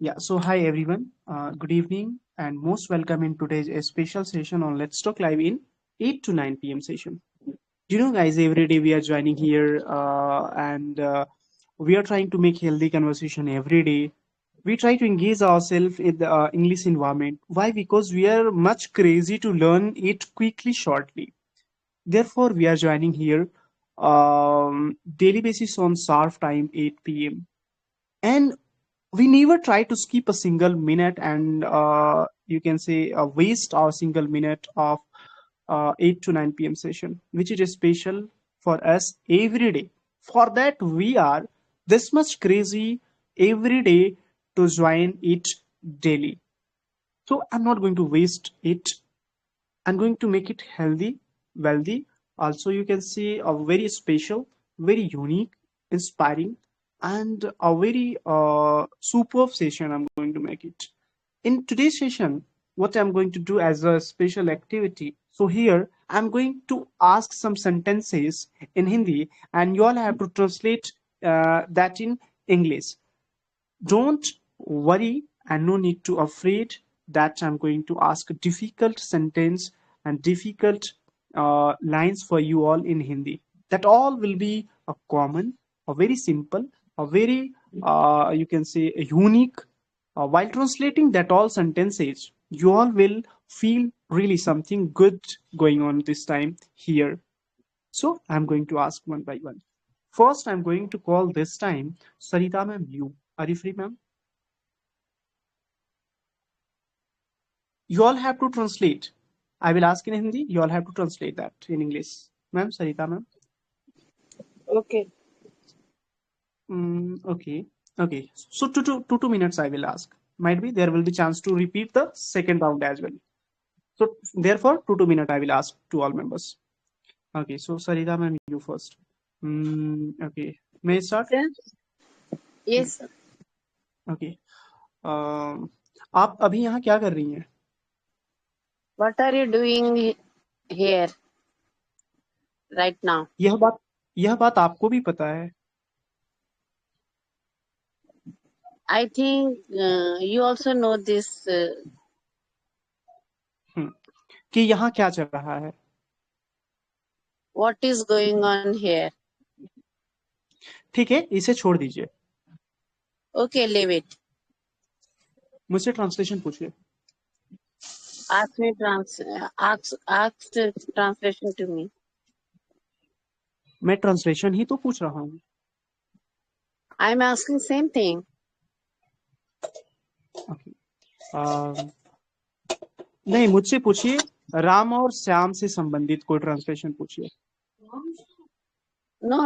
Yeah, so hi everyone. Good evening and most welcome in today's special session on Let's Talk Live in 8 to 9 p.m. session. Guys, every day we are joining here and we are trying to make healthy conversation every day. We try to engage ourselves in the English environment. Why? Because we are much crazy to learn it quickly, shortly. Therefore, we are joining here daily basis on sharp time 8 p.m. And we never try to skip a single minute and you can say waste our single minute of 8 to 9 p.m. session, which is special for us every day. For that, we are this much crazy every day to join it daily. So I'm not going to waste it. I'm going to make it healthy, wealthy. Also, you can see a very special, very unique, inspiring, and a very superb session. I'm going to make it. In today's session, what I'm going to do as a special activity. So here, I'm going to ask some sentences in Hindi, and you all have to translate that in English. Don't worry and no need to afraid that I'm going to ask a difficult sentence and difficult lines for you all in Hindi. That all will be a common, a very simple, a very you can say a unique. While translating that all sentences, you all will feel really something good going on this time here. So I'm going to ask one by one. First, I'm going to call this time Sarita ma'am. You are you free, ma'am? You all have to translate. I will ask in Hindi. You all have to translate that in English. Ma'am, Sarita ma'am. Okay. Okay. Okay. So two minutes I will ask. Might be there will be chance to repeat the second round as well. So therefore, two minute I will ask to all members. Okay. So Sarita ma'am, you first. Okay. May I start? Sir? Yes, sir. Okay. आप अभी यहाँ क्या कर रही हैं? What are you doing here right now? यह बात आपको भी पता है I think you also know this. कि यहाँ क्या चल रहा है. What is going on here? ठीक है, इसे छोड़ दीजिए. Okay, leave it. मुझसे ट्रांसलेशन पूछिए. Ask translation to me. मैं ट्रांसलेशन ही तो पूछ रहा हूँ. I'm asking same thing. Okay. नहीं, मुझसे पूछिए. राम और श्याम से संबंधित कोई ट्रांसलेशन पूछिए. No.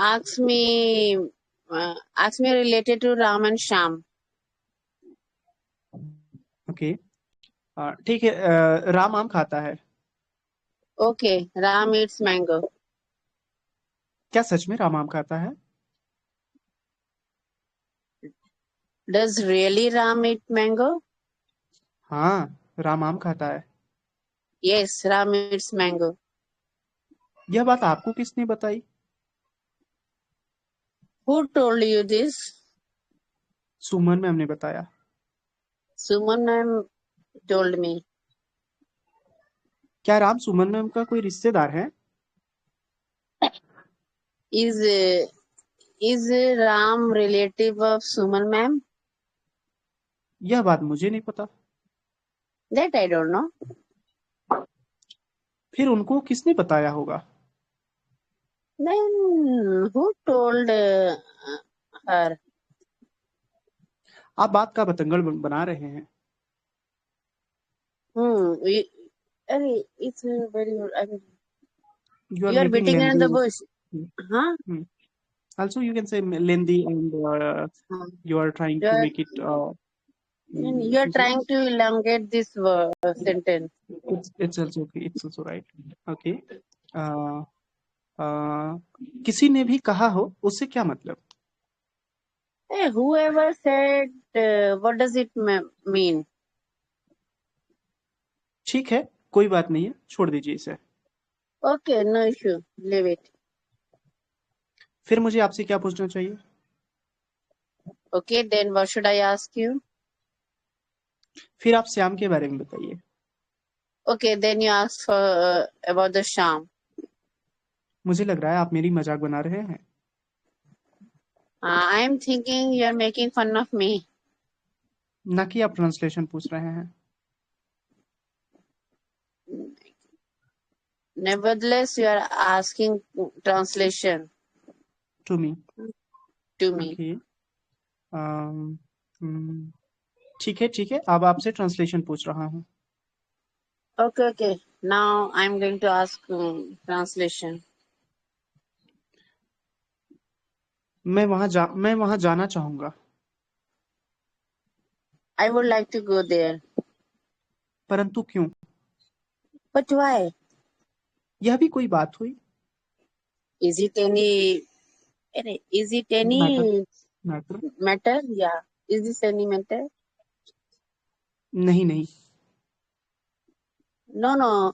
Ask me related to Ram and Sham. Okay. ठीक है. राम आम खाता है. Okay, Ram eats mango. क्या सच में राम आम खाता है? Does really Ram eat mango? हाँ, राम आम खाता है. Yes, Ram eats mango. यह बात आपको किसने बताई? Who told you this? Suman ma'am ने बताया. Suman ma'am told me. क्या राम सुमन मैम का कोई रिश्तेदार है? Is Ram relative of Suman ma'am? यह बात मुझे नहीं पता. That I don't know. फिर उनको किसने बताया होगा? Then who told her? आप बात का बतंगड़ बना रहे हैं. It's very good. I mean, You are you are making beating around the lengthy. bush. Huh? Also, you can say lengthy and you are trying to make it. You are trying to elongate this sentence. It's also okay. It's also right. Okay. किसी ने भी कहा हो उससे क्या मतलब? Hey, whoever said, what does it mean? ठीक है, कोई बात नहीं है, छोड़ दीजिए इसे. Okay, no issue. Leave it. फिर मुझे आपसे क्या पूछना चाहिए? Okay, then what should I ask you? फिर आप श्याम के बारे में बताइए। Okay, then you ask for about the Sham. मुझे लग रहा है आप मेरी मजाक बना रहे हैं। I am thinking you are making fun of me. ना कि आप ट्रांसलेशन पूछ रहे हैं। Nevertheless, you are asking translation to me. to me. Okay. ठीक है ठीक है, अब आपसे ट्रांसलेशन पूछ रहा हूँ। Okay, okay. Now I'm going to ask translation. मैं वहां जाना चाहूंगा। I would like to go there. परंतु क्यों? But why? यह भी कोई बात हुई? Is it any matter matter matter? Yeah. Is this any matter? नहीं नहीं। No, no.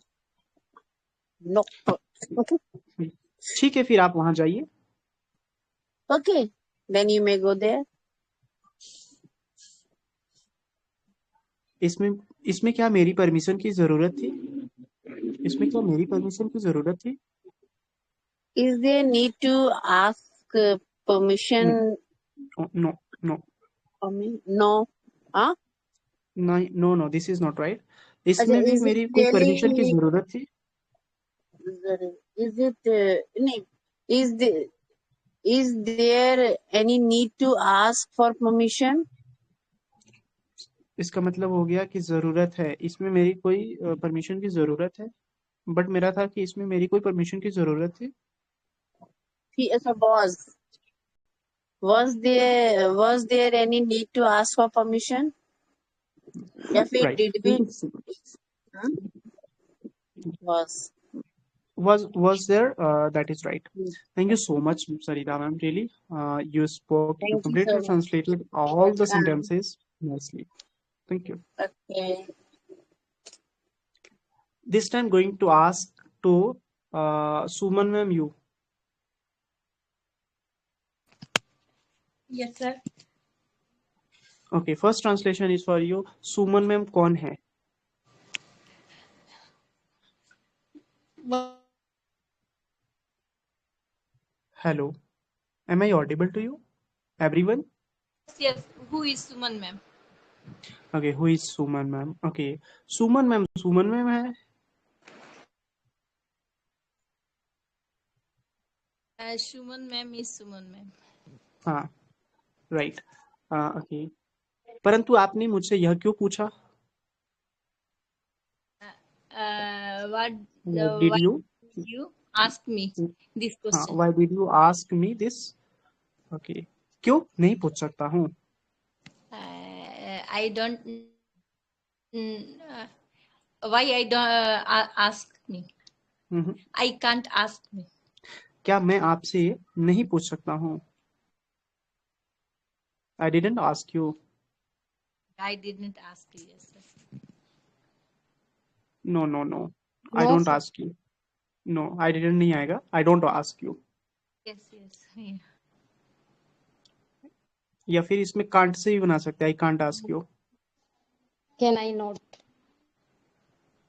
Nope. ठीक है, फिर आप वहां जाइए। Okay. Then you may go there. इसमें इसमें क्या मेरी परमिशन की जरूरत थी? इसमें क्या मेरी परमिशन की जरूरत थी? Is there need to ask permission no no from me? No. Huh? No no, this is not right. अच्छा, इसमें भी is it मेरी कोई really परमिशन की जरूरत थी? is it no, is there any need to ask for permission? इसका मतलब हो गया कि जरूरत है, इसमें मेरी कोई परमिशन की जरूरत है। बट मेरा था कि इसमें मेरी कोई परमिशन की जरूरत थी। So was there any need to ask for permission? या फिर right. did we huh? was Was there, that is right. Thank you so much, Sarita ma'am. Really, you Thank you so completely much. translated all the Welcome. sentences nicely. Thank you. Okay. This time going to ask to Suman ma'am, you. Yes, sir. Okay, first translation is for you. Suman ma'am कौन है? Well, Hello, am I audible to you? Everyone? yes. Who is Suman, ma'am? Okay, who is Suman ma'am? Okay, Suman ma'am है? Suman, ma'am is Suman, ma'am. हाँ, right. Okay. परंतु आपने मुझसे यह क्यों पूछा? What Did why you? you ask me this हाँ, question? why did you ask me this? Okay. क्यों नहीं पूछ सकता हूँ? I don't. Why I don't ask me? I can't ask me. क्या मैं आपसे नहीं पूछ सकता हूँ? I didn't ask you. I didn't ask you. Yes, sir. No, no, no. I don't ask you. No, I didn't नहीं आएगा. I don't ask you. Yes, yes. Yeah. या फिर इसमें can't से भी बना सकते हैं. I can't ask you. Can I not?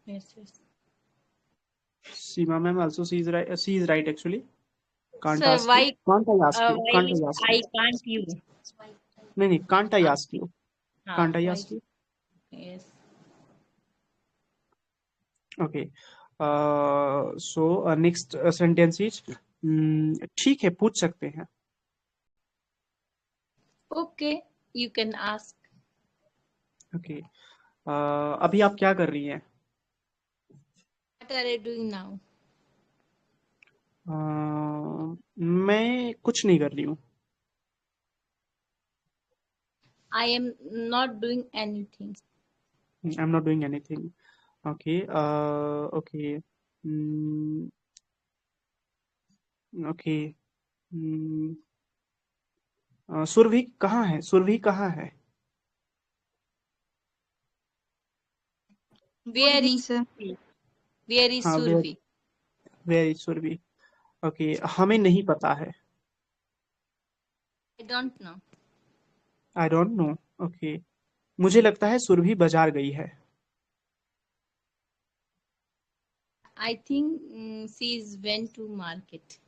Yes, yes. Seema ma'am also she is right actually. Can't Sir, ask why? you. Can't I ask you? Why Can't I ask I you? can't you? नहीं, can't I ask you? Can't I Why? ask you? Yes. Okay. So next sentence is ठीक है, पूछ सकते हैं. Okay, you can ask. Okay. अभी आप क्या कर रही हैं? What are you doing now? मैं कुछ नहीं कर रही हूँ. I am not doing anything. I'm not doing anything. Okay. Okay. Okay. Surabhi कहाँ है? सुरभि कहाँ है? Where is Survi? Where is हाँ, Survi? where is Surabhi? Okay. हमें नहीं पता है. I don't know. I don't know. Okay. मुझे लगता है सुरभि बाजार गई है। I think she is went to market.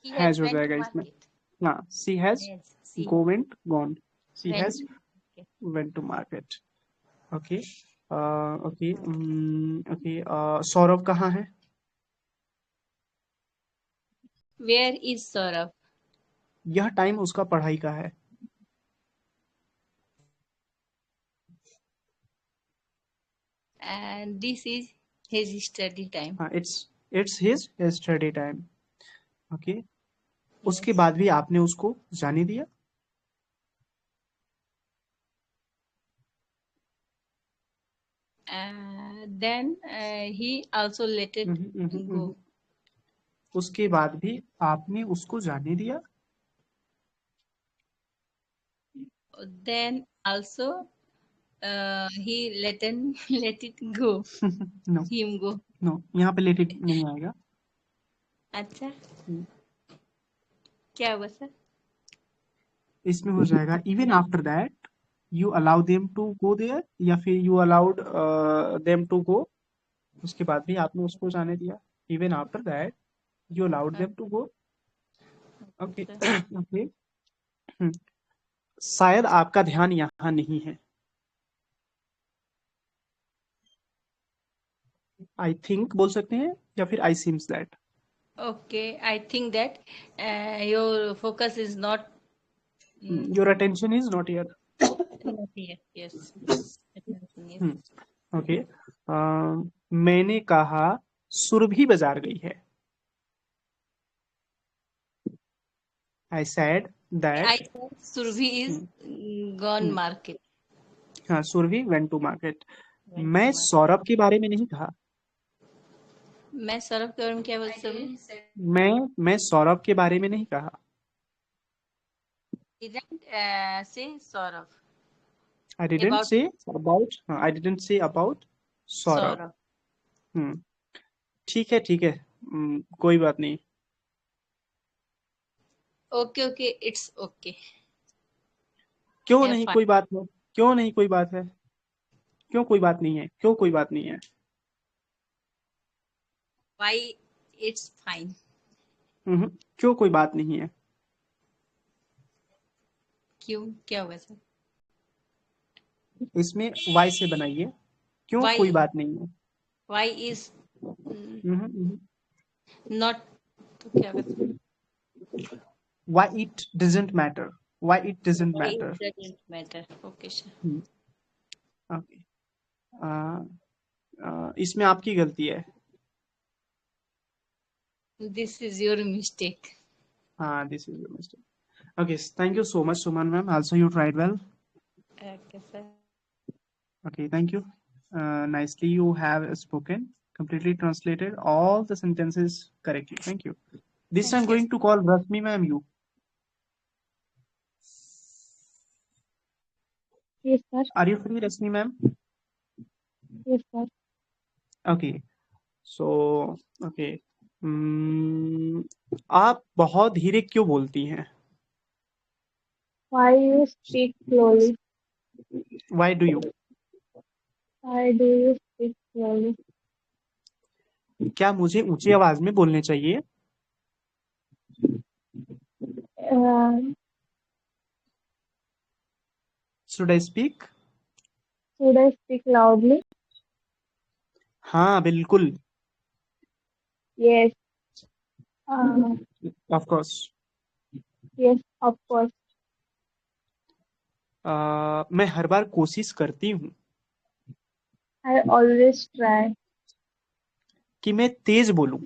He has has हो went to जाएगा इसमें। market. हाँ, she has Yes, she go went gone, she went has to market. Went to market. Okay okay okay. Saurabh कहाँ है? Where is Saurabh? यह time उसका पढ़ाई का है। And this is his study time. हाँ, it's his study time. Okay, उसके Yes. बाद भी आपने उसको जाने दिया। Then he also let it go. उसके बाद भी आपने उसको जाने दिया। Then also he let it go. No Him go. No, यहाँ पे लेट इट नहीं आएगा। अच्छा, क्या हुआ सर? इसमें हो जाएगा even after that you allow them to go there, या फिर you allowed them to go. उसके बाद भी आपने उसको जाने दिया। Even after that you allowed them to go. Okay okay. शायद आपका ध्यान यहाँ नहीं है। आई थिंक बोल सकते हैं, या फिर I seems that. Okay, I think that your focus is not your attention is not here. not here. Yes. Attention, yes. Okay, मैंने कहा सुरभि बाजार गई है। I said I that. said Surabhi is gone market. हाँ, Surabhi went to market. Went to मैं market. Saurabh के बारे में नहीं कहा। मैं सौरभ के बारे में क्या बोल सकती हूँ? मैं सौरभ के बारे में नहीं कहा। Didn't say Saurabh. I didn't About say about. हाँ, I didn't say about Saurabh. Saurabh. ठीक है ठीक है, कोई बात नहीं। Okay, it's okay. क्यों Yeah, नहीं fine. कोई बात है? क्यों नहीं कोई बात है? क्यों कोई बात नहीं है? क्यों कोई बात नहीं है? Why it's fine? क्यों कोई बात नहीं है? क्यों, क्या हुआ सर? इसमें वाई से बनाइए। क्यों Why? कोई बात नहीं है? Why is not? तो क्या होगा? Why it doesn't matter. Why it doesn't Why matter. it doesn't matter? Okay, sir. Okay, इसमें आपकी गलती है। This is your mistake. हाँ, this is your mistake. Okay, thank you so much Suman ma'am, also you tried well. Okay, sir. Okay, thank you. Nicely you have spoken, completely translated all the sentences correctly. Thank you. This Thank I'm you. going to call Rasmi ma'am you. Yes, sir. Are you free, Rasmi ma'am? Yes, sir. Okay. So, okay. आप बहुत धीरे क्यों बोलती हैं? Why you speak slowly? Why do you? Why do you speak slowly? क्या मुझे ऊंची आवाज में बोलने चाहिए? Should I speak? Should I speak loudly? हाँ, बिल्कुल। Yes. Of course. Yes, of course. मैं हर बार कोशिश करती हूँ I always try. कि मैं तेज बोलूं।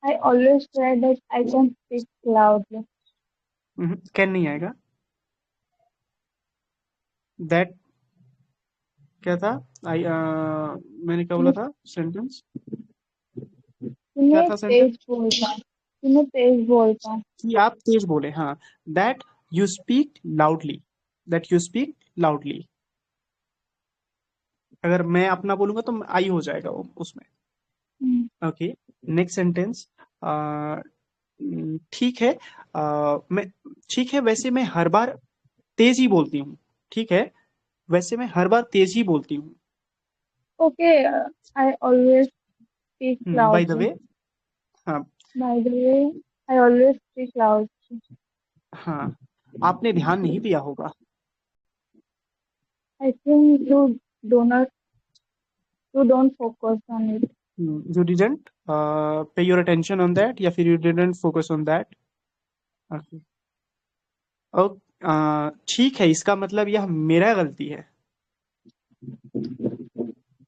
I always try that I can speak loudly. Can नहीं आएगा। दैट क्या था? मैंने क्या बोला था सेंटेंस? क्या था सेंटेंस? तुम्हें तेज बोलता। कि आप तेज बोले। हाँ, that you speak loudly. That you speak loudly. अगर मैं अपना बोलूंगा तो आई हो जाएगा उसमें। Okay, next sentence. ठीक है। मैं ठीक है, वैसे मैं हर बार तेज ही बोलती हूँ। ठीक है, वैसे मैं हर बार तेज ही बोलती हूँ। Okay, I always speak by the loudly. वे। हाँ। By the way, I always speak loudly. हाँ, आपने ध्यान नहीं दिया होगा। I think you don't focus on it. You didn't pay your attention on that, या फिर you didn't focus on that. Okay. ठीक है, इसका मतलब यह मेरा गलती है।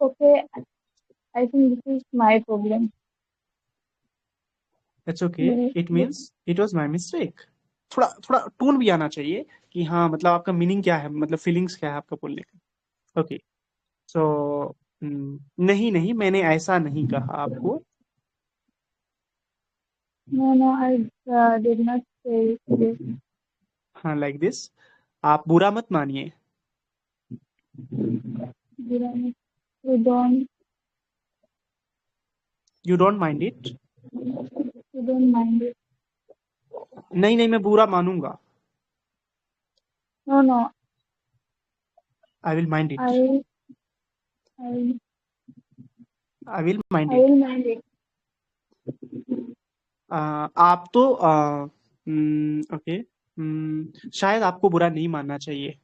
Okay, I think this is my problem. It's okay. It means it was my mistake. थोड़ा थोड़ा टोन भी आना चाहिए कि हाँ, मतलब आपका मीनिंग क्या है, मतलब फीलिंग्स क्या है आपका बोलने का। ओके, सो नहीं नहीं, मैंने ऐसा नहीं कहा आपको। No, I did not say this. हाँ, लाइक दिस। आप बुरा मत मानिए। You don't You don't mind it. mind it. नहीं नहीं, मैं बुरा मानूंगा। No, I will mind it. I I I will mind I it. will mind it. आप तो ओके, शायद आपको बुरा नहीं मानना चाहिए।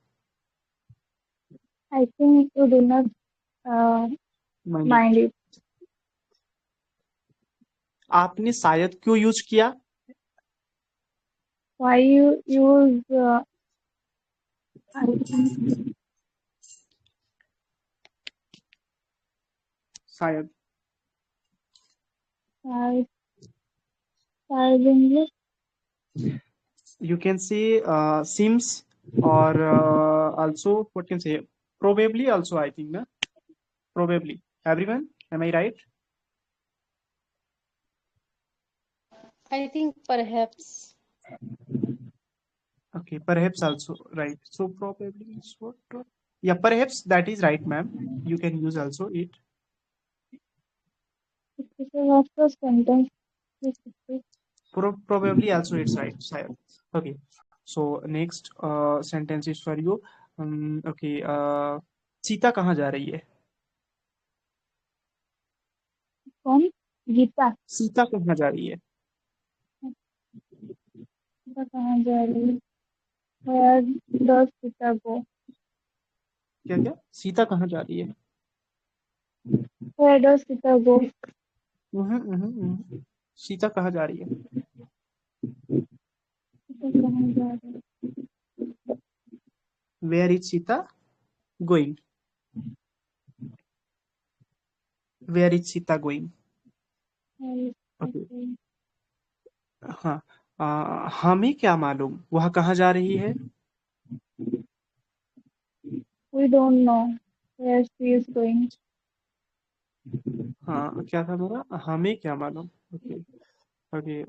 I think you do not uh, mind mind it. it. आपने शायद क्यों यूज किया? Why you use I think शायद। I English. You can say seems, or also what can say, probably also, I think na, probably. Everyone, am I right? I think perhaps. Okay, perhaps also right. So probably is what? Yeah, perhaps that is right, ma'am. You can use also it. This is also sentence. Probably also it's right. शायद. Okay. So next sentence is for you. Okay. Sita कहाँ जा रही है? कौन? गीता। सीता कहाँ जा रही है? गीता कहाँ जा रही है? Where does Sita go? क्या क्या? सीता कहाँ जा रही है? Where does Sita go? Sita कहाँ जा रही है? सीता कहाँ जा रही है? Where is Sita going? Where is Sita going? Okay. हाँ, हमें क्या मालूम वह कहाँ जा रही है? We don't know where she is going. हाँ, क्या था मेरा? हमें क्या मालूम। Okay okay.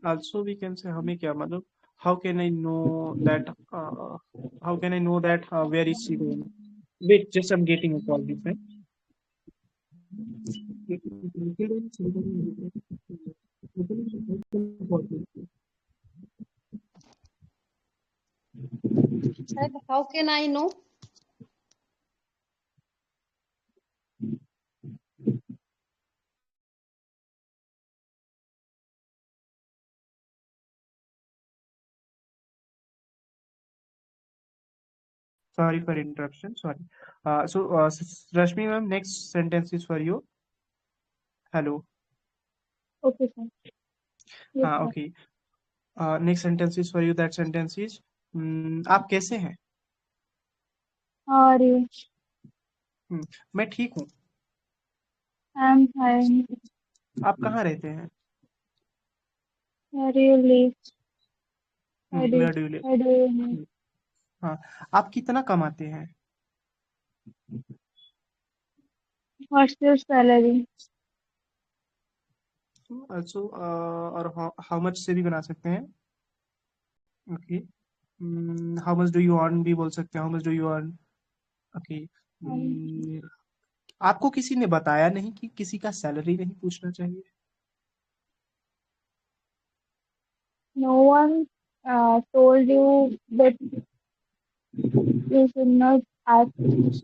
also we can say हमें क्या मालूम। how can I know that how can I know that where is she going? Wait, just I'm getting a call this time. Said, how can I know? Sorry for interruption. Sorry. Rashmi ma'am, next sentence is for you. Hello. Okay, sir. Yes, sir. Okay. Next sentence is for you. That sentence is आप कैसे हैं? How are you? मैं ठीक हूँ। I'm fine. आप कहाँ रहते हैं? Where do you live? Where do you live? Where do you live? हाँ, आप कितना कमाते हैं? What's your salary? Also और how much से भी बना सकते हैं। Okay, how much do you earn भी बोल सकते हैं। how much do you earn? Okay. आपको किसी ने बताया नहीं कि किसी का सैलरी नहीं पूछना चाहिए? no one told you that you should not ask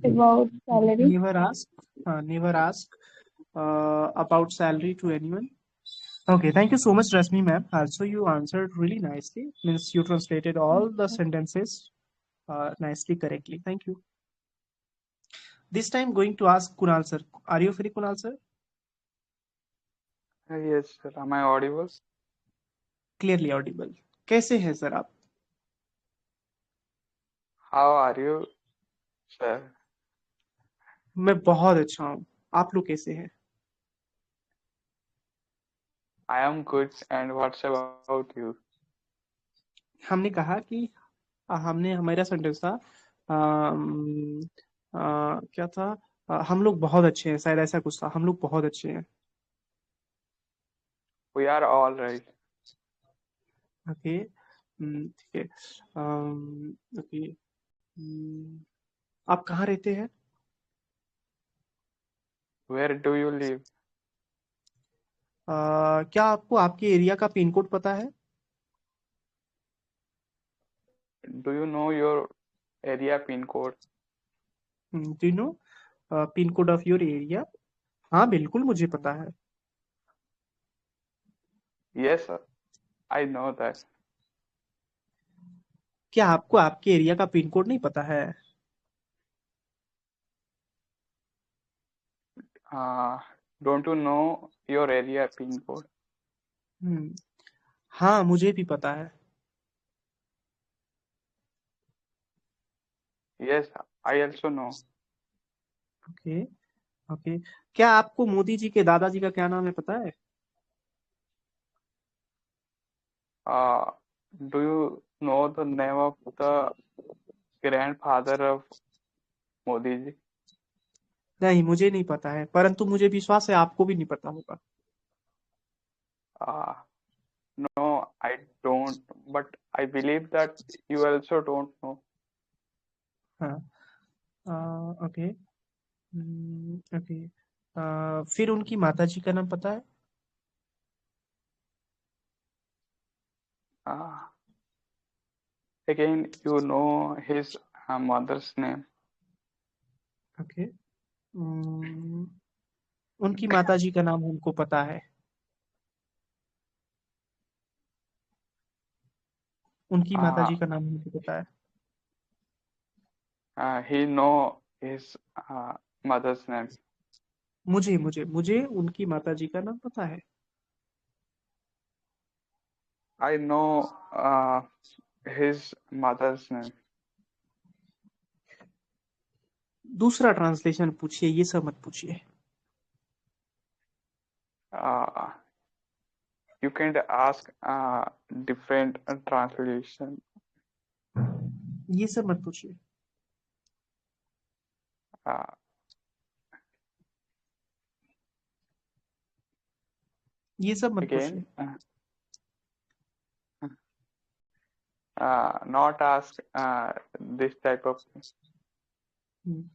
about salary? Never ask about salary to anyone. Okay, thank you so much, Rasmi ma'am. Also, you answered really nicely. Means you translated all the sentences nicely, correctly. Thank you. This time, going to ask Kunal sir. Are you free, Kunal sir? Yes, sir. Am I audible? Clearly audible. कैसे हैं sir आप? How are you, sir? मैं बहुत अच्छा हूँ. आप लोग कैसे हैं? I am good. And what's about you? हमने कहा कि हमने हमारा सेंटेंस था क्या था? हम लोग बहुत अच्छे हैं, शायद ऐसा कुछ था. हम लोग बहुत अच्छे हैं. We are all right. Okay, ठीक है. ओके, आप कहाँ रहते हैं? Where do you live? क्या आपको आपके एरिया का पिन कोड पता है? Do you know your area pin code? Do you no pin code of your area? हाँ, बिल्कुल मुझे पता है. Yes, sir. I know that. क्या आपको आपके एरिया का पिन कोड नहीं पता है? Don't you know your area pin code? हाँ, मुझे भी पता है. Yes, I also know. Okay, okay. क्या आपको मोदी जी के दादाजी का क्या नाम है पता है? Do you know the name of the grandfather of Modi ji? नहीं, मुझे नहीं पता है, परंतु मुझे विश्वास है आपको भी नहीं पता होगा. No, I don't. But I believe that you also don't know. हाँ, ओके, ओके. फिर उनकी माता जी का नाम पता है? Again, you know his mother's name. Okay. उनकी माता जी का नाम हमको पता है. उनकी माता जी का नाम मुझे पता है. He know his mother's name. मुझे उनकी माता जी का नाम पता है. I know his mother's name. दूसरा ट्रांसलेशन पूछिए, ये सब मत पूछिए. You can ask different translation. ये सब मत पूछिए. ये सब मत पूछिए. Again, not ask this type of thing.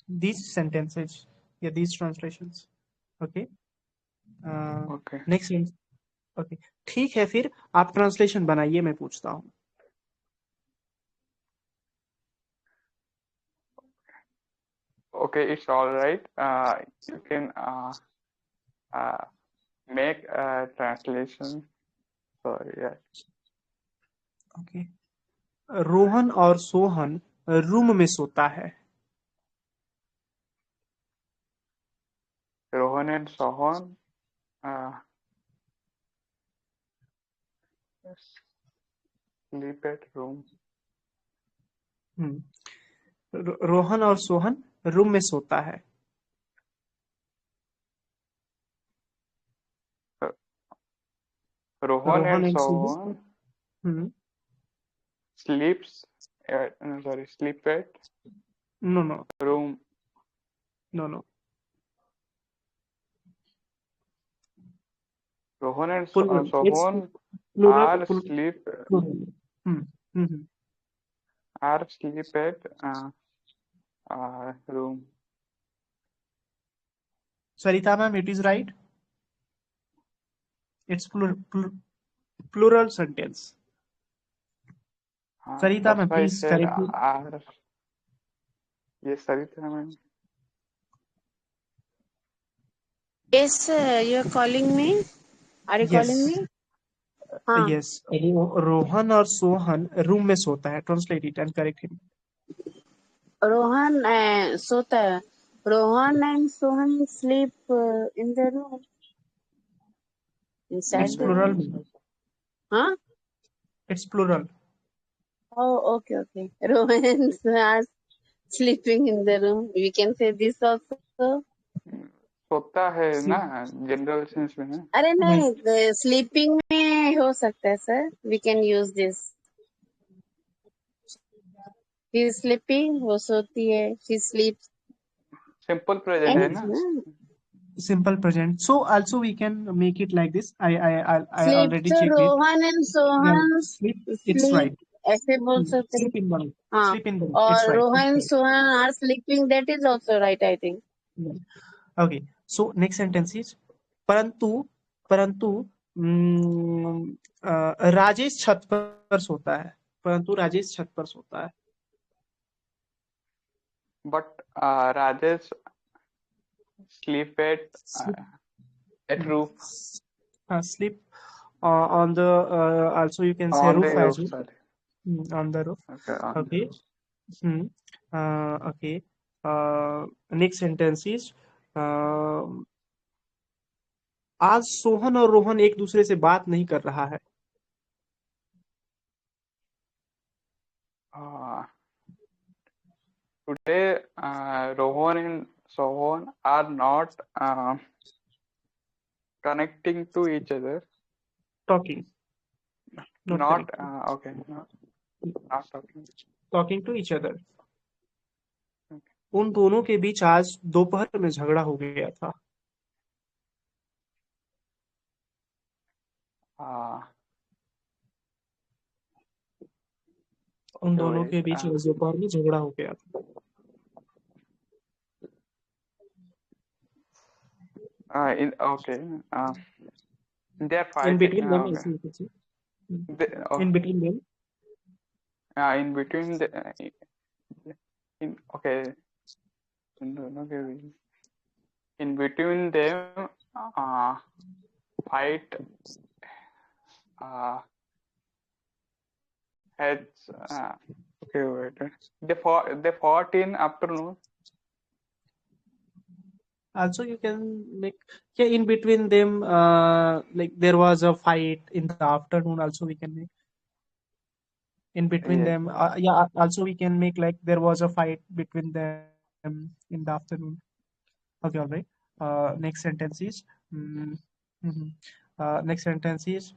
These sentences, yeah, these translations. Okay. Okay. Next. Okay, ठीक है, फिर आप ट्रांसलेशन बनाइए, मैं पूछता हूँ. Okay, it's all right. You can make a translation. Sorry, yeah. Okay. Rohan और सोहन रूम में सोता है. Rohan and Sohan sleep at room. Rohan और सोहन रूम में सोता है. Rohan and and Sohan sleeps at, sleep at no room. no. Rohan and Plural. Sohan Plural. are sleep at room. Sarita ma'am, it is right. It's plural sentence. Sarita, ma'am, That's why I please said correct me. R. Yes, Sarita, ma'am. Yes, sir. You're calling me? Are you calling Yes, me? हाँ. yes. Rohan और Sohan room में सोता है. Translate it and correct him. Rohan सोता है. Rohan and Sohan sleep in the room. Inside It's the plural. room. Huh? It's plural. Oh, okay, okay. Rohan and Sohan are sleeping in the room. We can say this also. सोता है See, ना, general sense में है. अरे नहीं. नहीं, sleeping में हो सकता है sir. We can use this. She is sleeping, वो सोती है. She sleeps. सिंपल प्रेजेंट है ना. Anything, ना? Simple present. So also we can make it like this. I Sleep. already So checked it. Rohan and Yeah, Sohan sleep. It's sleep. right. ऐसे बोल सकते हैं. Sleep in one. हाँ. Sleep in one. और It's right. Rohan It's right. Sohan are sleeping. That is also right, I think. Yeah. Okay. So next sentence is परंतु परंतु राजेश छत पर सोता है. परंतु राजेश छत पर सोता है. But Rajesh sleep at roof. Sleep on the also you can say On the roof as roof, well. sorry. On the roof. Okay, on the Okay. roof. Okay. Next sentence is आज सोहन और रोहन एक दूसरे से बात नहीं कर रहा है. Today, Rohan and Sohan are not connecting to each other. Talking. Not connecting. okay. Not talking. Talking to each other. Okay. उन दोनों के बीच आज दोपहर में झगड़ा हो गया था. उन दोनों के बीच आज दोपहर में झगड़ा हो गया था. Okay. They are fighting. In between them, Okay. In between them. In between the okay. In between them, fight has okay. Wait. They fought in afternoon. Also, you can make in between them. Like there was a fight in the afternoon. Also, we can make in between them. Also we can make like there was a fight between them in the afternoon. Okay, all right. Next sentence is next sentence is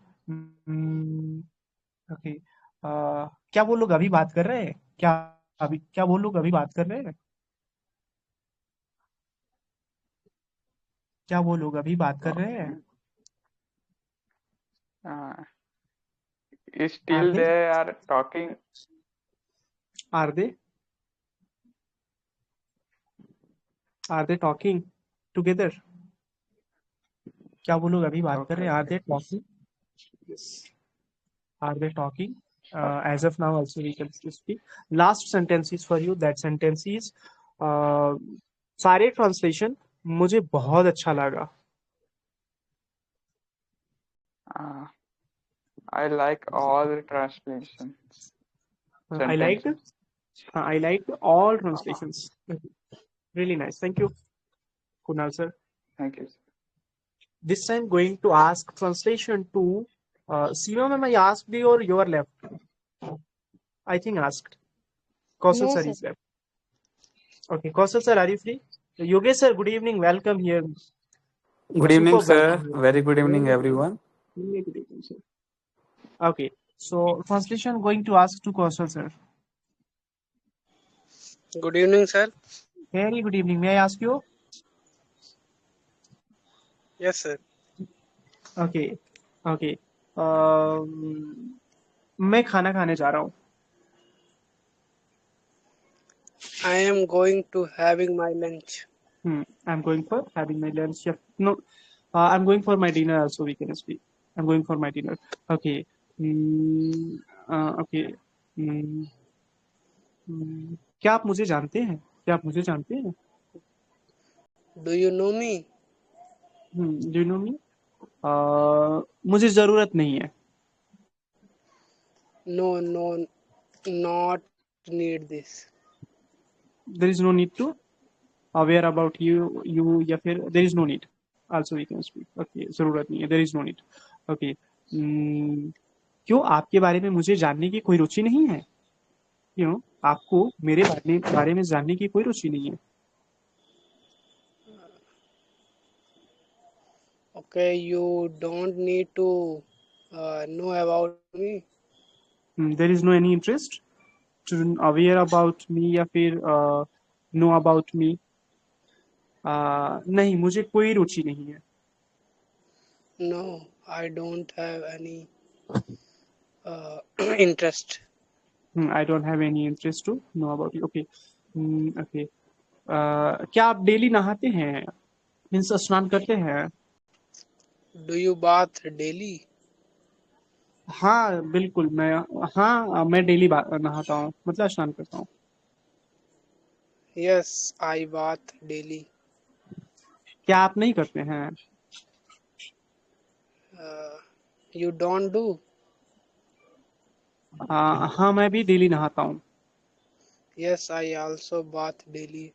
okay. क्या वो लोग अभी बात कर रहे हैं? क्या वो लोग अभी बात कर रहे हैं? क्या वो लोग अभी बात कर रहे हैं? Still they are talking. Are they talking together? क्या वो लोग अभी बात कर रहे हैं? Are they talking? Yes. Are they talking? As of now, also we can speak. Last sentence is for you. That sentence is सारे translation मुझे बहुत अच्छा लगा. I like all the translations. I liked all translations. Really nice. Thank you, Kunal sir. Thank you. This time going to ask translation to Seema ma'am. I asked you or you are left? I think asked. Kausal No, sir sir. is left. Okay, Kausal sir, are you free? Yogesh sir, good evening. Welcome here. Good evening, Superb sir. welcome here. Very good evening, everyone. Good evening, sir. Okay, so translation going to ask to Kausal sir. Good evening, sir. Very good evening. May I ask you? Yes, sir. Okay, okay. मैं खाना खाने जा रहा हूँ. I am going to having my lunch. I'm going for having my lunch. Yeah. No, I'm going for my dinner also. We can speak. I'm going for my dinner. Okay. Okay. हम्म, क्या आप मुझे जानते हैं? क्या आप मुझे जानते हैं? Do you know me? Do you know me? मुझे जरूरत नहीं है। No, no, not need this. There is no need to aware about you या फिर there is no need also we can speak. Okay, जरूरत नहीं है, there is no need. Okay, क्यों आपके बारे में मुझे जानने की कोई रुचि नहीं है? क्यों आपको मेरे बारे में जानने की कोई रुचि नहीं है? Okay, you don't need to know about me. There is no any interest to aware about me या फिर नो अबाउट मी। नहीं, मुझे कोई रुचि नहीं है। No, I don't have any interest. I don't have any interest to know about you. Okay, okay. क्या आप daily नहाते हैं? मीन्स स्नान करते हैं? Do you bath daily? हाँ बिल्कुल, मैं डेली नहाता हूँ, मतलब स्नान करता हूँ। Yes, I bath daily. क्या आप नहीं करते हैं? You don't do? हाँ, मैं भी डेली नहाता हूँ। Yes, I also bath daily.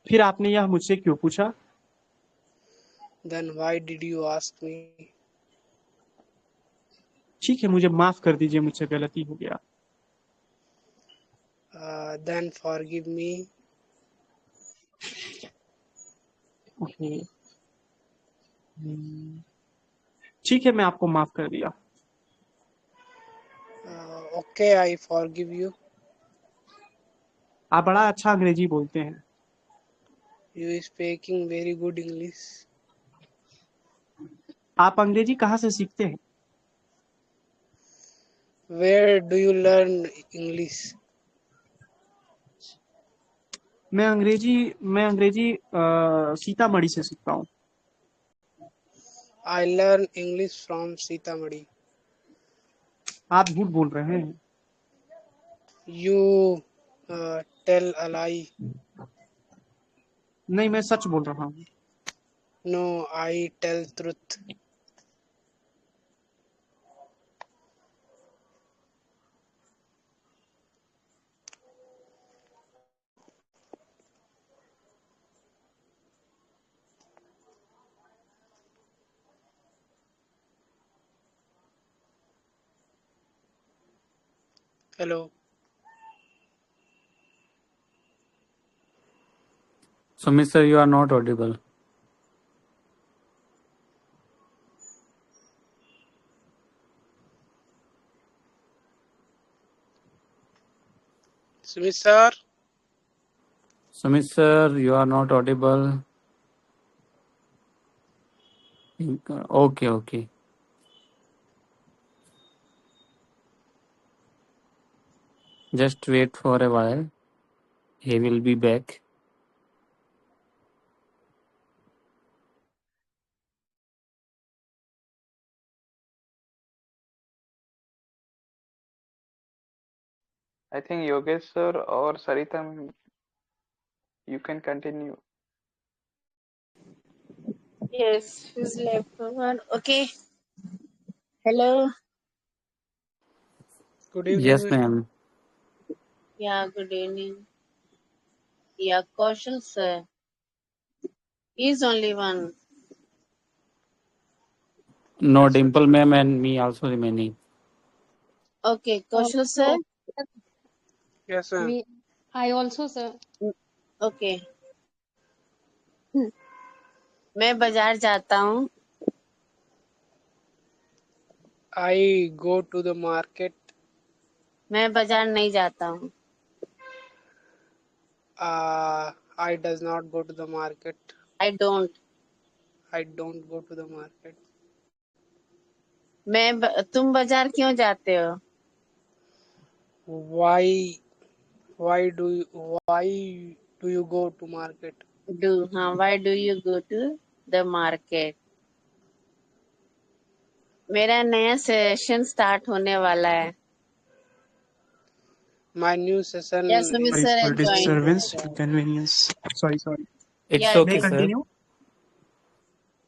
फिर आपने यह मुझसे क्यों पूछा? Then why did you ask me? ठीक है, मुझे माफ कर दीजिए, मुझसे गलती हो गया। Then forgive me. ओके, ठीक है, मैं आपको माफ कर दिया। Okay, I forgive you. आप बड़ा अच्छा अंग्रेजी बोलते हैं। You speaking very good English. आप अंग्रेजी कहाँ से सीखते हैं? Where do you learn English? मैं अंग्रेजी सीतामढ़ी से सीखता हूँ। I learn English from Sitamarhi. आप झूठ बोल रहे हैं। You tell a lie. नहीं, मैं सच बोल रहा हूँ। No, I tell truth. Hello. Sumit sir, you are not audible. Sumit sir. Sumit sir, you are not audible. Okay, okay. Just wait for a while. He will be back. I think Yogesh sir or Sarita, you can continue. Yes, who's left one? Okay. Hello. Good evening. Yes, ma'am. Yeah, good evening. Yeah, Kaushal sir. He's only one. No, Dimple ma'am and me also remaining. Okay, Kaushal sir. Yes, sir. Me, I also, sir. Okay. मैं बाजार जाता हूँ। I go to the market. मैं बाजार नहीं जाता हूँ। I does not go to the market. I don't. I don't go to the market. तुम बाजार क्यों जाते हो? Why do you go to market? Why do you go to the market? मेरा नया सेशन स्टार्ट होने वाला है. My new session Yeah, Sumit Sorry sir for has joined. disturbance, inconvenience. Sorry. It's Yeah, May I okay, sir. continue?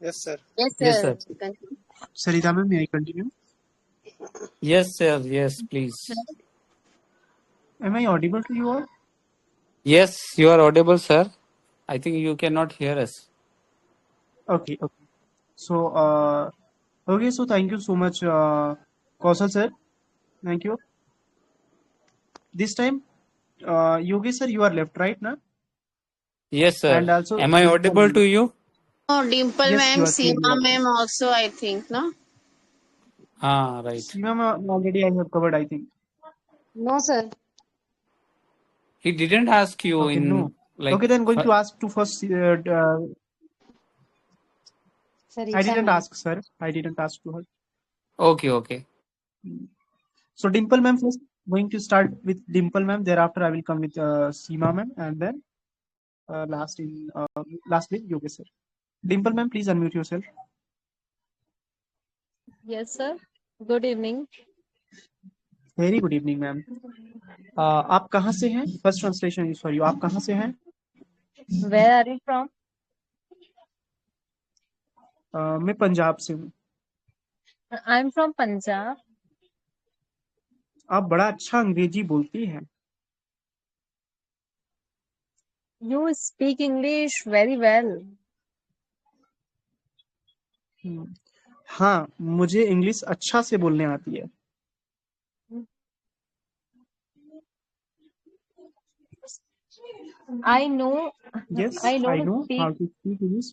Yes, sir. yes, Yes, sir. sir. Continue. Sarita ma'am, may I continue? Yes, sir. Yes, please. Am I audible to you all? Yes, you are audible, sir. I think you cannot hear us. Okay. So, so thank you so much, Kausal sir. Thank you. This time, Yogesh sir, you are left, right now? Yes, sir. And also Am I Dimple audible to ma'am. you? Oh, Dimple Yes, you ma'am, are clearly Seema audible. ma'am also, I think, no? Ah, right. Seema ma'am, already I have covered, I think. No, sir. He didn't ask you Okay, no. like. Okay, then going to ask to first. I Sarita didn't ma'am. ask, sir. I didn't ask to her. Okay. So Dimple ma'am first. Going to start with Dimple ma'am. Thereafter, I will come with Seema ma'am, and then last with Yogesh sir. Dimple ma'am, please unmute yourself. Yes, sir. Good evening. Very good evening ma'am. आप कहाँ से हैं? First translation is for you. आप कहाँ से हैं? Where are you from? मैं पंजाब से हूँ. I'm from Punjab. आप बड़ा अच्छा अंग्रेजी बोलती हैं. You speak English very well. हाँ, मुझे इंग्लिश अच्छा से बोलने आती है. I know. Yes, I know I to know speak. how to speak English.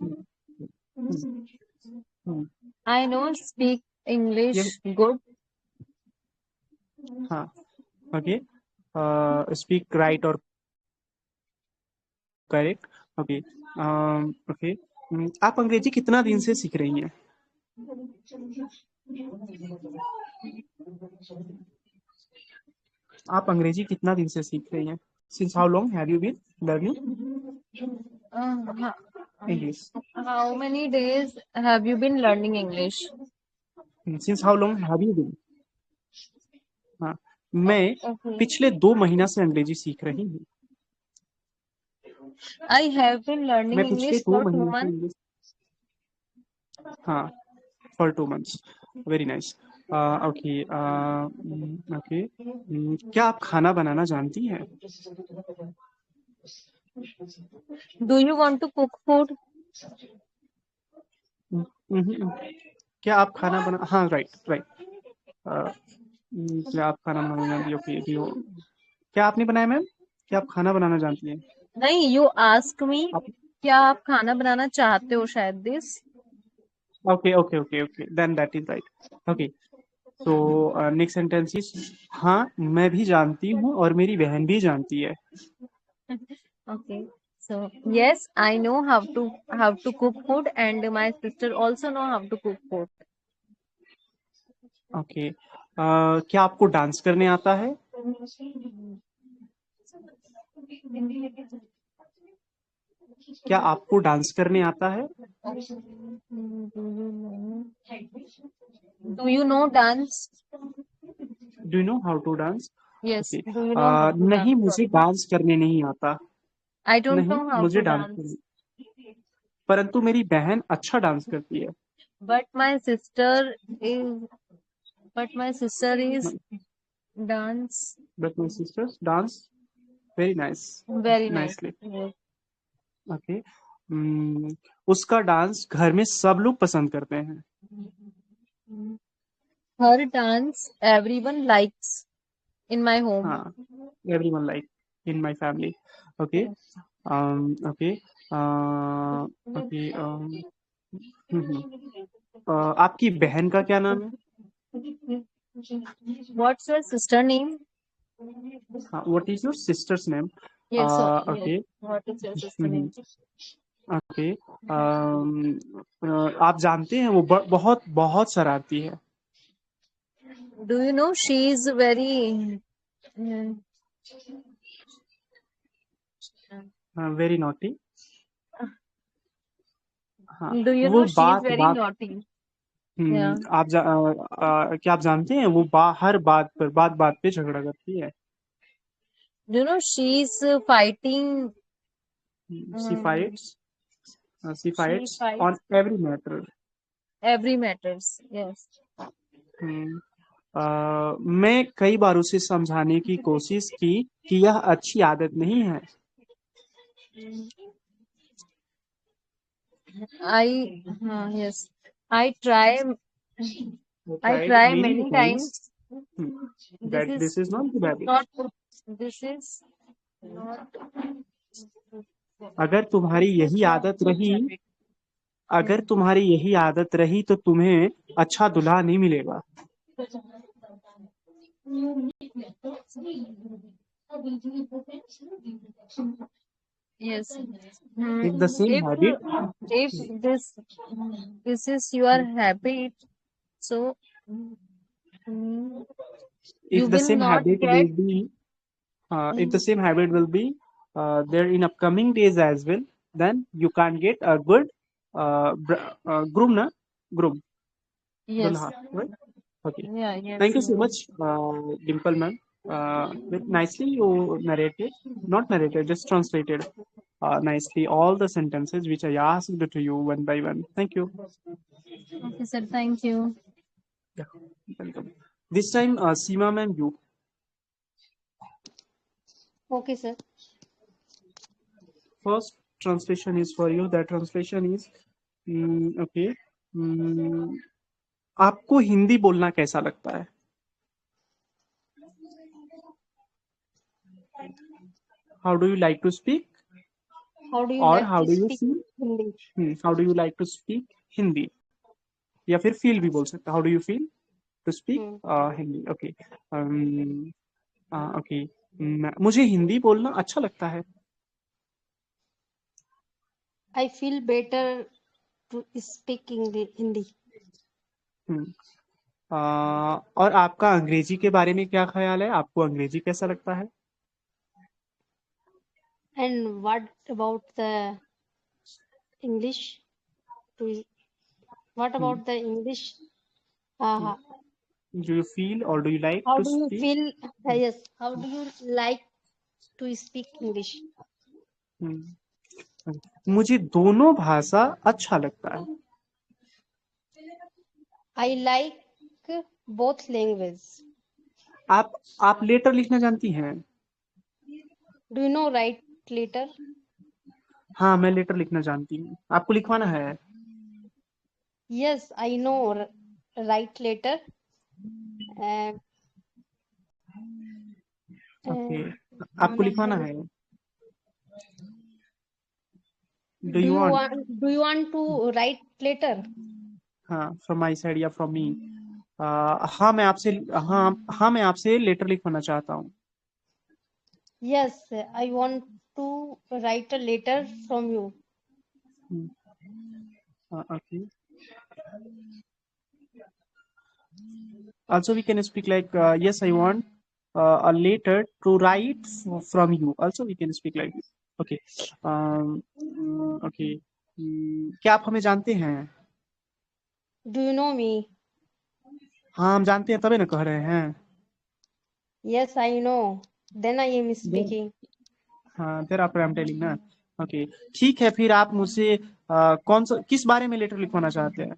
I know speak English Yes. good. हाँ, ओके. स्पीक राइट और करेक्ट. ओके. ओके. आप अंग्रेजी कितना दिन से सीख रही हैं? आप अंग्रेजी कितना दिन से सीख रही हैं? Since how long have you been learning English? How many days have you been learning English? Since how long have you been? हाँ, मैं Okay. पिछले 2 महीना से अंग्रेजी सीख रही हूँ. I have been learning मैं पिछले English 2 for 2 महीने से months. इंग्लिश. हाँ, for 2 months. Very nice. Okay. Okay. क्या आप खाना बनाना जानती हैं? Do you want to cook food? क्या आप खाना बना. हाँ, राइट. क्या आप खाना बनाना जानती हैं? ओके. क्या आपने बनाया मैम? क्या आप खाना बनाना जानती हैं? नहीं, you ask me. आप. क्या आप खाना बनाना चाहते हो शायद this? Okay. Then that is right. Okay. So next sentence is हाँ, मैं भी जानती हूँ और मेरी बहन भी जानती है. Okay. So yes, I know how to cook food, and my sister also know how to cook food. Okay. क्या आपको डांस करने आता है? क्या आपको डांस करने आता है? Do you know dance? Do you know how to dance? Yes. Okay. Do you know how to नहीं, dance? मुझे डांस करने नहीं आता. I don't नहीं, know how मुझे to डांस dance. करने. परंतु मेरी बहन अच्छा डांस करती है. But my sister is dance But my sisters dance very nice. very Nicely. Yes. Okay. उसका डांस घर में सब लोग पसंद करते हैं. Her dance everyone likes in my home. हाँ, everyone like in my family. Okay. Okay. Okay. आपकी बहन का क्या नाम है? What's your sister name? हाँ, what is your sister's name? Yes. Okay. What is your sister name? Okay. आप जानते हैं वो बहुत शरारती है. Do you know she is very very naughty. हाँ, Do you वो know she is बात very बात naughty? Yeah. क्या आप जानते हैं वो हर बात पे झगड़ा करती है. You know, she's fighting. She fights. She She fights fights on every matter. every matters. Yes. मैं कई बार उसे समझाने की कोशिश की कि यह अच्छी आदत नहीं है. Yes. I try. I Tried try many many times times. that this is not good habit. Not. This is not. अगर तुम्हारी यही आदत रही अगर तुम्हारी यही आदत रही तो तुम्हें अच्छा दूल्हा नहीं मिलेगा. Yes. If the same habit, If this is your habit, so you if the will same not habit get. will be, if the same habit will be there in upcoming days as well, then you can't get a good groom, na? Groom, Yes. dulha, right? Okay. Yeah. Yes. Thank you so much, Dimple ma'am. Nicely you narrated, not narrated, just translated nicely all the sentences which I asked to you one by one. Thank you. Okay, sir. Thank you. Yeah, welcome. This time, Seema ma'am, you. Okay, sir. First translation is for you. That translation is okay. आपको हिंदी बोलना कैसा लगता है? How do you like to speak? How do you Or like how to do you speak feel? Hindi? How do you like to speak Hindi? या फिर feel भी बोल सकते. How do you feel to speak Hindi? Okay. Okay. मुझे हिंदी बोलना अच्छा लगता है. I feel better to speak Hindi. और आपका अंग्रेजी के बारे में क्या ख्याल है? आपको अंग्रेजी कैसा लगता है? And what about the English? What about the English? Do you feel or do you like How to do you speak? feel? Yes. How do you like to speak English? मुझे दोनों भाषा अच्छा लगता है. I like both languages. आप letter लिखना जानती हैं? Do you know write letter? हाँ, मैं लेटर लिखना जानती हूँ. आपको लिखवाना है? Yes, I know write letter. Okay. आपको लिखवाना है? Do you want to write letter? हाँ, from my side या from me. हाँ मैं आपसे लेटर लिखवाना चाहता हूँ. Yes, I want to write a letter from you. Okay. Also we can speak like yes, I want a letter to write from you. Also we can speak like this. Okay. Okay. क्या आप हमें जानते हैं? Do you know me? हाँ हम जानते हैं तभी ना कह रहे हैं. Yes, I know. Then I am speaking. हाँ फिर आप I'm telling ना. Okay. ठीक है फिर आप मुझसे किस बारे में लेटर लिखवाना चाहते हैं?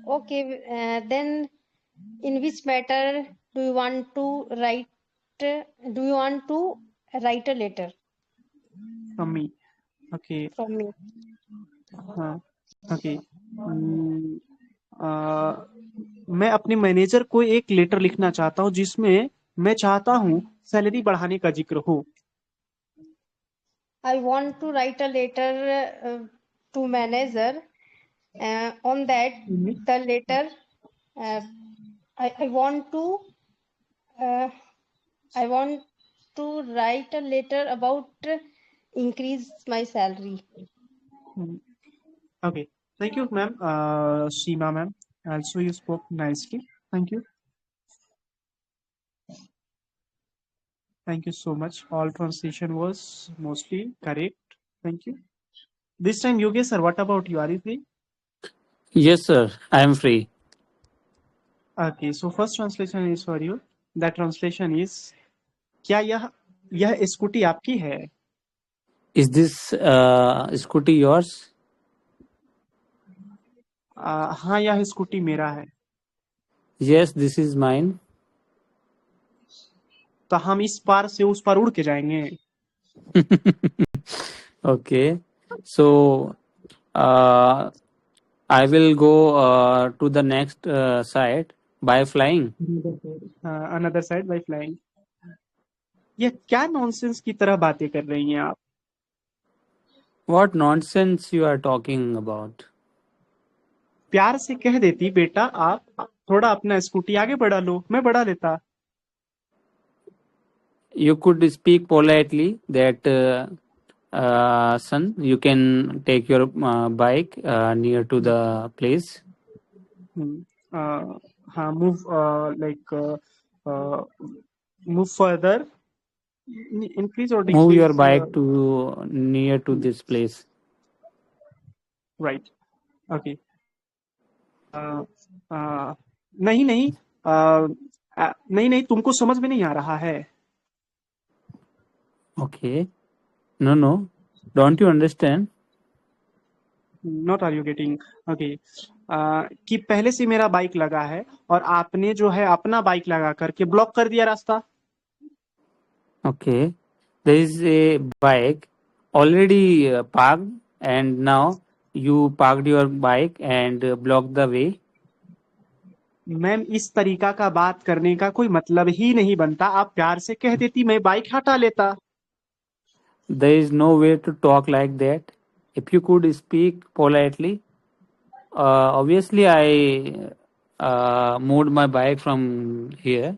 Okay, then in which matter do you want to write? Do you want to write a letter? From me. Okay. From me. हाँ. Okay. मैं अपने मैनेजर को एक लेटर लिखना चाहता हूँ जिसमें मैं चाहता हूँ सैलरी बढ़ाने का जिक्र हो. I want to write a letter to manager. On that, the letter I want to write a letter about increase my salary. Okay. Thank you, ma'am. Seema, ma'am. Also, you spoke nicely. Thank you. Thank you so much. All translation was mostly correct. Thank you. This time, Yogesh sir, what about you? Are you free? Yes, sir. I am free. Okay, so first translation is for you. That translation is, क्या यह scooty आपकी है? Is this scooty yours? हाँ, यह scooty मेरा है। Yes, this is mine. तो हम इस पार से उस पार उड़ के जाएंगे। Okay. So I will go to the next side by flying. Another side by flying. ये क्या नॉनसेंस की तरह बातें कर रही हैं आप? What nonsense you are talking about? प्यार से कह देती, बेटा आप थोड़ा अपना स्कूटी आगे बढ़ा लो, मैं बढ़ा लेता। You could speak politely that son, you can take your bike near to the place. हाँ, move like move further, increase or decrease. Move your bike to near to this place. Right. Okay. नहीं नहीं नहीं तुमको समझ में नहीं आ रहा है। Okay. No. Don't you understand? Not are you getting? Okay. कि पहले से मेरा बाइक लगा है और आपने जो है अपना बाइक लगा करके ब्लॉक कर दिया रास्ता। Okay. There is a bike already parked and now you parked your bike and blocked the way. Ma'am, इस तरीका का बात करने का कोई मतलब ही नहीं बनता। आप प्यार से कह देती, मैं बाइक हटा लेता। There is no way to talk like that. If you could speak politely, obviously I moved my bike from here.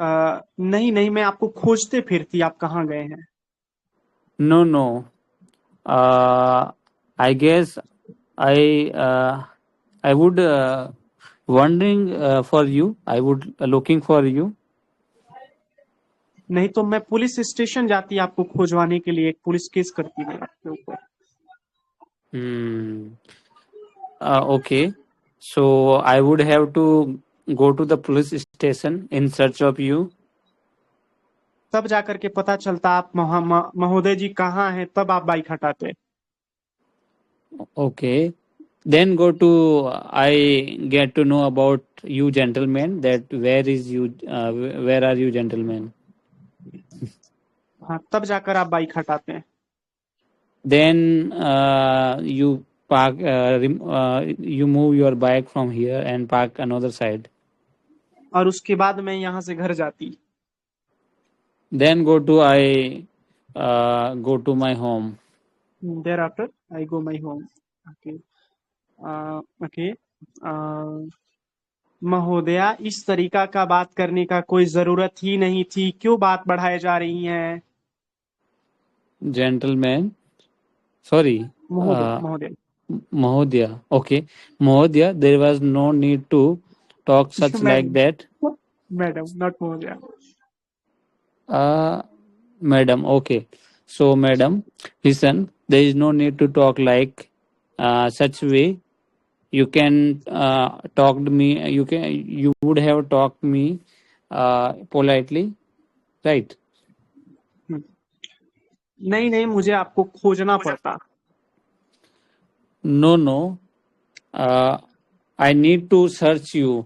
नहीं, मैं आपको खोजते फिरती, आप कहाँ गए हैं? No. I guess I would wondering for you. I would looking for you. नहीं तो मैं पुलिस स्टेशन जाती आपको खोजवाने के लिए, एक पुलिस केस करती मैं आपके ऊपर। Okay. So I would have to go to the police station in search of you. तब जाकर के पता चलता आप महोदय जी कहाँ हैं, तब आप बाइक हटाते। Okay. Then go to I get to know about you gentlemen, that where are you gentlemen? हाँ, तब जाकर आप बाइक हटाते हैं। Then you park you move your bike from here and park another side. और उसके बाद मैं यहाँ से घर जाती। Then go to my home. Thereafter I go my home. Okay. महोदया, इस तरीका का बात करने का कोई जरूरत ही नहीं थी, क्यों बात बढ़ाए जा रही हैं? Gentleman, sorry, Mahodaya. Okay, Mahodaya, there was no need to talk such like that. Madam, not Mahodaya. Madam, okay. So, madam, listen, there is no need to talk like such way. You can talk to me. You would have talked me politely, right? नहीं, मुझे आपको खोजना पड़ता। No. I need to search you.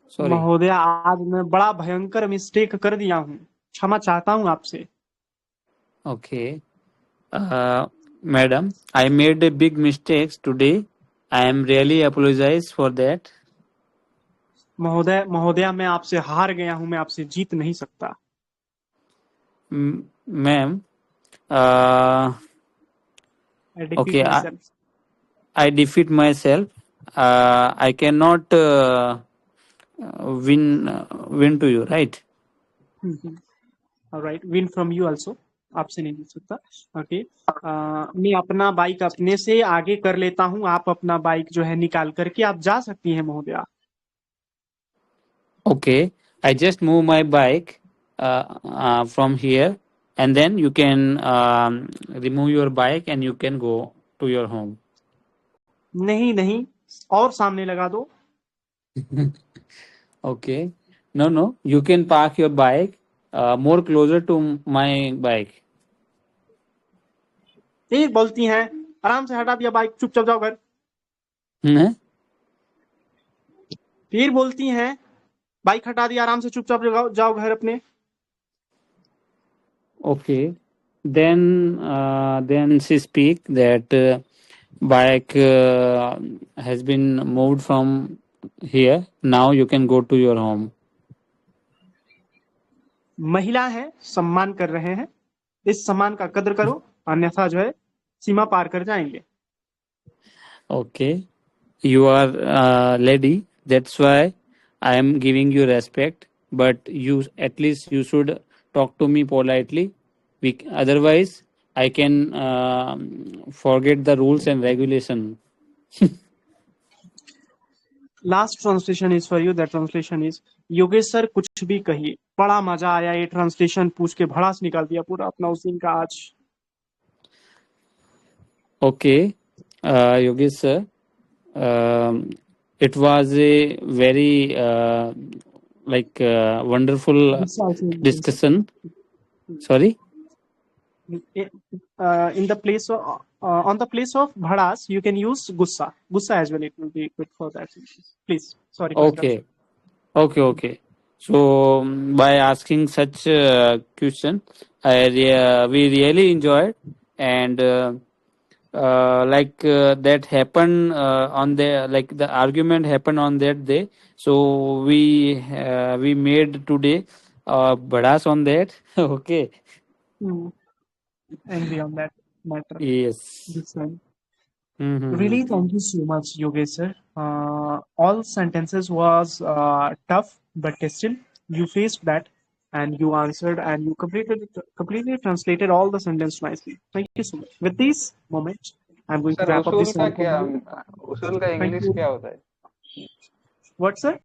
Sorry. महोदया, आज मैं बड़ा भयंकर मिस्टेक कर दिया हूँ, क्षमा चाहता हूँ आपसे। Okay. Madam, I made a big mistake today. I am really apologize for that. महोदया, मैं आपसे हार गया हूँ, मैं आपसे जीत नहीं सकता। Ma'am, okay, I defeat myself. I cannot win to you, right? All right, win from you also. आपसे नहीं जीत सकता। ओके। मैं अपना बाइक अपने से आगे कर लेता हूँ, आप अपना बाइक जो है निकाल करके आप जा सकती हैं महोदया। Okay, I just move my bike from here and then you can remove your bike and you can go to your home. नहीं नहीं, और सामने लगा दो. Okay. No, you can park your bike more closer to my bike. एक बोलती हैं आराम से हटा दिया बाइक, चुपचाप जाओ घर. Hmm? फिर बोलती हैं बाइक हटा दिया, आराम से चुपचाप जाओ घर अपने. Okay. Then she speak that bike has been moved from here. Now you can go to your home. महिला है, सम्मान कर रहे हैं, इस सम्मान का कद्र करो, अन्यथा जो है सीमा पार कर जाएंगे. Okay. You are lady. That's why I am giving you respect. But you at least you should talk to me politely. Otherwise, I can forget the rules and regulation. Last translation is for you. That translation is, Yogesh sir कुछ भी कहिए, बड़ा मजा आया ये translation पूछ के, भड़ास निकाल दिया पूरा अपना उस दिन का आज. Okay, Yogesh sir, it was a very wonderful discussion. Sorry. In the place of on the place of bhadas, you can use gussa. Gussa as well. It will be good for that. Please. Sorry. For Okay. So by asking such question, we really enjoyed, and that happened on the argument happened on that day. So we made today bhadas on that. Okay. Angry on that matter. Yes. Really, thank you so much, Yogesh sir. All sentences was tough, but still you faced that and you answered and you completely translated all the sentence nicely. Thank you so much. With this moment, I'm going to sir wrap up उसूल this का one. क्या, उसूल का English क्या होता है? What sir?